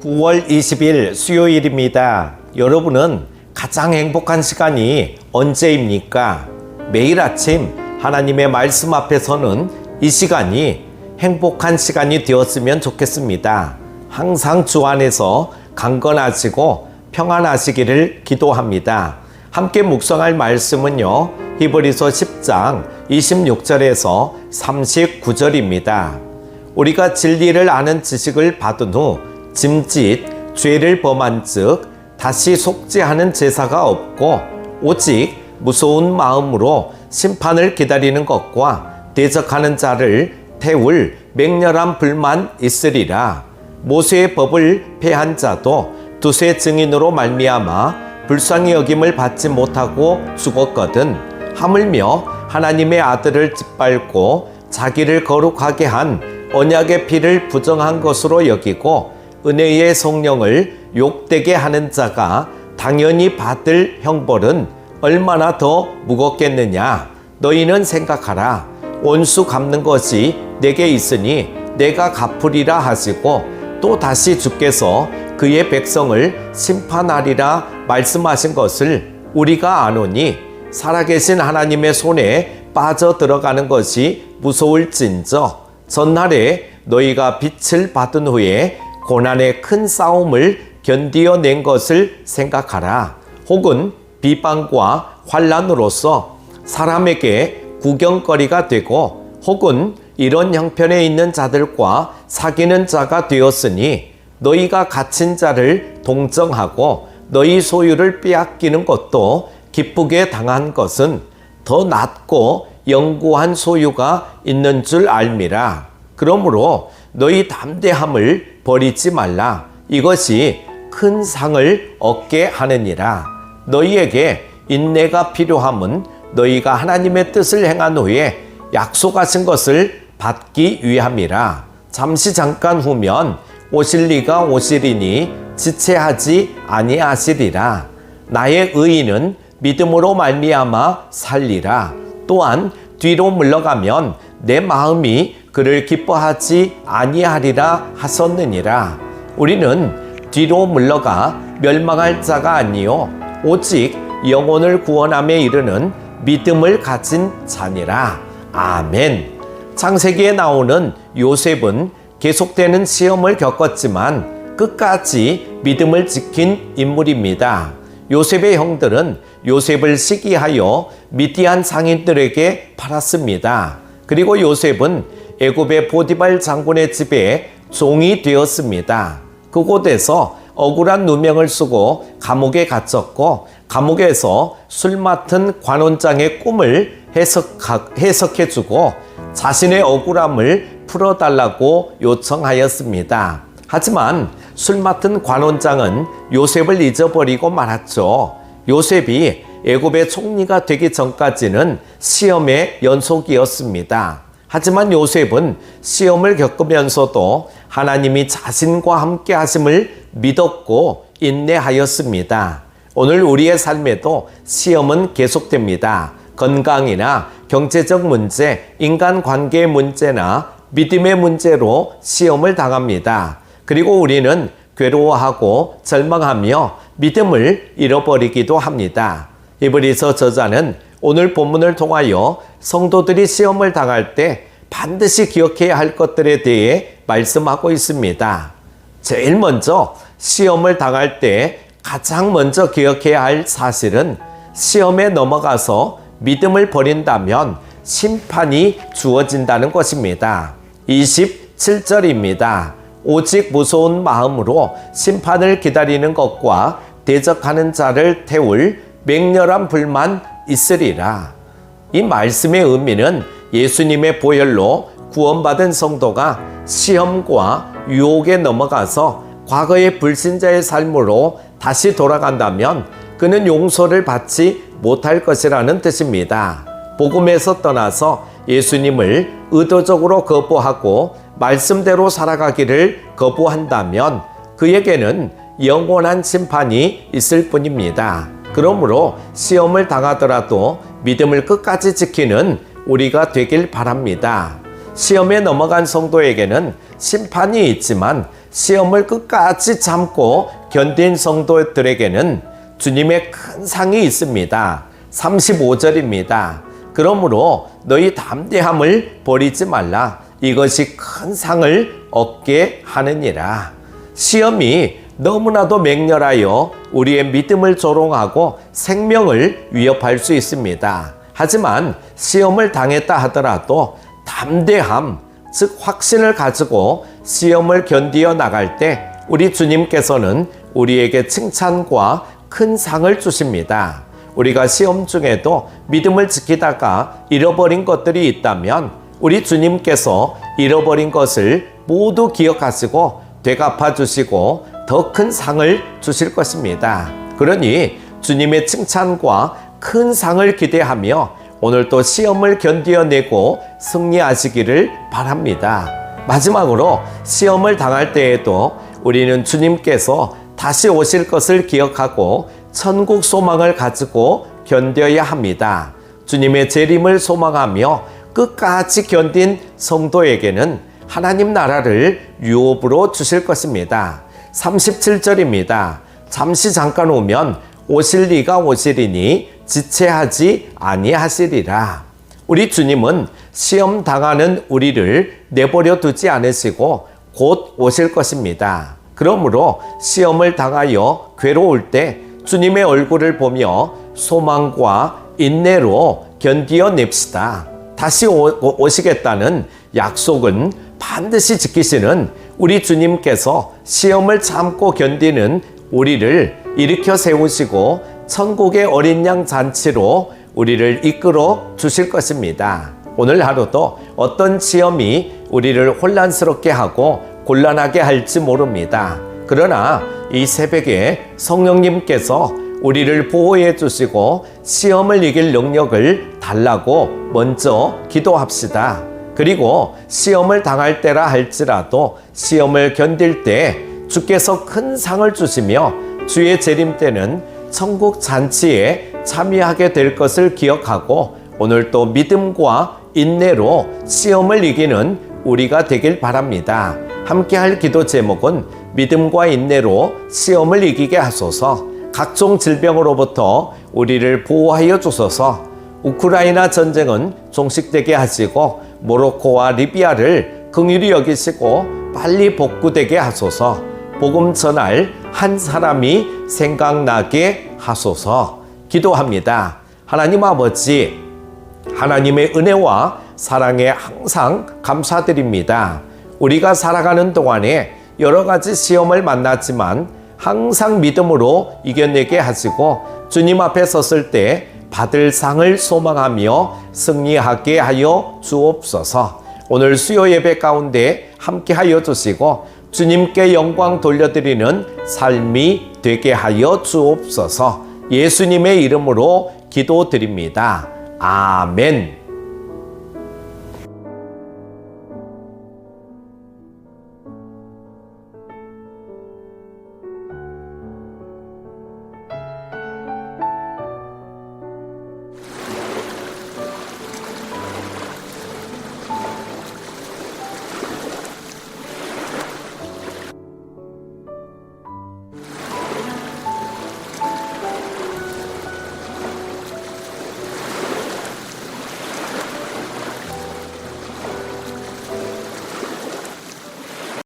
9월 20일 수요일입니다. 여러분은 가장 행복한 시간이 언제입니까? 매일 아침 하나님의 말씀 앞에 서는 이 시간이 행복한 시간이 되었으면 좋겠습니다. 항상 주 안에서 강건하시고 평안하시기를 기도합니다. 함께 묵상할 말씀은요, 히브리서 10장 26절에서 39절입니다. 우리가 진리를 아는 지식을 받은 후 짐짓 죄를 범한 즉 다시 속죄하는 제사가 없고 오직 무서운 마음으로 심판을 기다리는 것과 대적하는 자를 태울 맹렬한 불만 있으리라. 모세의 법을 폐한 자도 두세 증인으로 말미암아 불쌍히 여김을 받지 못하고 죽었거든. 하물며 하나님의 아들을 짓밟고 자기를 거룩하게 한 언약의 피를 부정한 것으로 여기고 은혜의 성령을 욕되게 하는 자가 당연히 받을 형벌은 얼마나 더 무겁겠느냐. 너희는 생각하라. 원수 갚는 것이 내게 있으니 내가 갚으리라 하시고 또 다시 주께서 그의 백성을 심판하리라 말씀하신 것을 우리가 아노니 살아계신 하나님의 손에 빠져 들어가는 것이 무서울진저 전날에 너희가 빛을 받은 후에 고난의 큰 싸움을 견디어낸 것을 생각하라. 혹은 비방과 환난으로서 사람에게 구경거리가 되고 혹은 이런 형편에 있는 자들과 사귀는 자가 되었으니 너희가 갇힌 자를 동정하고 너희 소유를 빼앗기는 것도 기쁘게 당한 것은 더 낫고 영구한 소유가 있는 줄 알미라. 그러므로 너희 담대함을 버리지 말라. 이것이 큰 상을 얻게 하느니라. 너희에게 인내가 필요함은 너희가 하나님의 뜻을 행한 후에 약속하신 것을 받기 위함이라. 잠깐 후면 오실 리가 오시리니 지체하지 아니하시리라. 나의 의인은 믿음으로 말미암아 살리라. 또한 뒤로 물러가면 내 마음이 그를 기뻐하지 아니하리라 하셨느니라. 우리는 뒤로 물러가 멸망할 자가 아니요 오직 영혼을 구원함에 이르는 믿음을 가진 자니라. 아멘. 창세기에 나오는 요셉은 계속되는 시험을 겪었지만 끝까지 믿음을 지킨 인물입니다. 요셉의 형들은 요셉을 시기하여 미디안 상인들에게 팔았습니다. 그리고 요셉은 애굽의 보디발 장군의 집에 종이 되었습니다. 그곳에서 억울한 누명을 쓰고 감옥에 갇혔고 감옥에서 술 맡은 관원장의 꿈을 해석해주고 자신의 억울함을 풀어달라고 요청하였습니다. 하지만 술 맡은 관원장은 요셉을 잊어버리고 말았죠. 요셉이 애굽의 총리가 되기 전까지는 시험의 연속이었습니다. 하지만 요셉은 시험을 겪으면서도 하나님이 자신과 함께 하심을 믿었고 인내하였습니다. 오늘 우리의 삶에도 시험은 계속됩니다. 건강이나 경제적 문제, 인간관계의 문제나 믿음의 문제로 시험을 당합니다. 그리고 우리는 괴로워하고 절망하며 믿음을 잃어버리기도 합니다. 히브리서 저자는 오늘 본문을 통하여 성도들이 시험을 당할 때 반드시 기억해야 할 것들에 대해 말씀하고 있습니다. 제일 먼저 시험을 당할 때 가장 먼저 기억해야 할 사실은 시험에 넘어가서 믿음을 버린다면 심판이 주어진다는 것입니다. 27절입니다. 오직 무서운 마음으로 심판을 기다리는 것과 대적하는 자를 태울 맹렬한 불만 있으리라. 이 말씀의 의미는 예수님의 보혈로 구원받은 성도가 시험과 유혹에 넘어가서 과거의 불신자의 삶으로 다시 돌아간다면 그는 용서를 받지 못할 것이라는 뜻입니다. 복음에서 떠나서 예수님을 의도적으로 거부하고 말씀대로 살아가기를 거부한다면 그에게는 영원한 심판이 있을 뿐입니다. 그러므로 시험을 당하더라도 믿음을 끝까지 지키는 우리가 되길 바랍니다. 시험에 넘어간 성도에게는 심판이 있지만 시험을 끝까지 참고 견딘 성도들에게는 주님의 큰 상이 있습니다. 35절입니다. 그러므로 너희 담대함을 버리지 말라. 이것이 큰 상을 얻게 하느니라. 시험이 너무나도 맹렬하여 우리의 믿음을 조롱하고 생명을 위협할 수 있습니다. 하지만 시험을 당했다 하더라도 담대함, 즉 확신을 가지고 시험을 견디어 나갈 때 우리 주님께서는 우리에게 칭찬과 큰 상을 주십니다. 우리가 시험 중에도 믿음을 지키다가 잃어버린 것들이 있다면 우리 주님께서 잃어버린 것을 모두 기억하시고 되갚아 주시고 더 큰 상을 주실 것입니다. 그러니 주님의 칭찬과 큰 상을 기대하며 오늘도 시험을 견디어내고 승리하시기를 바랍니다. 마지막으로 시험을 당할 때에도 우리는 주님께서 다시 오실 것을 기억하고 천국 소망을 가지고 견뎌야 합니다. 주님의 재림을 소망하며 끝까지 견딘 성도에게는 하나님 나라를 유업으로 주실 것입니다. 37절입니다. 잠시 잠깐 오면 오실 리가 오시리니 지체하지 아니하시리라. 우리 주님은 시험 당하는 우리를 내버려 두지 않으시고 곧 오실 것입니다. 그러므로 시험을 당하여 괴로울 때 주님의 얼굴을 보며 소망과 인내로 견디어냅시다. 다시 오시겠다는 약속은 반드시 지키시는 우리 주님께서 시험을 참고 견디는 우리를 일으켜 세우시고 천국의 어린 양 잔치로 우리를 이끌어 주실 것입니다. 오늘 하루도 어떤 시험이 우리를 혼란스럽게 하고 곤란하게 할지 모릅니다. 그러나 이 새벽에 성령님께서 우리를 보호해 주시고 시험을 이길 능력을 달라고 먼저 기도합시다. 그리고 시험을 당할 때라 할지라도 시험을 견딜 때 주께서 큰 상을 주시며 주의 재림 때는 천국 잔치에 참여하게 될 것을 기억하고 오늘도 믿음과 인내로 시험을 이기는 우리가 되길 바랍니다. 함께 할 기도 제목은 믿음과 인내로 시험을 이기게 하소서. 각종 질병으로부터 우리를 보호하여 주소서. 우크라이나 전쟁은 종식되게 하시고 모로코와 리비아를 긍휼히 여기시고 빨리 복구되게 하소서. 복음 전할 한 사람이 생각나게 하소서. 기도합니다. 하나님 아버지, 하나님의 은혜와 사랑에 항상 감사드립니다. 우리가 살아가는 동안에 여러 가지 시험을 만났지만 항상 믿음으로 이겨내게 하시고 주님 앞에 섰을 때 받을 상을 소망하며 승리하게 하여 주옵소서. 오늘 수요 예배 가운데 함께 하여 주시고 주님께 영광 돌려드리는 삶이 되게 하여 주옵소서. 예수님의 이름으로 기도드립니다. 아멘.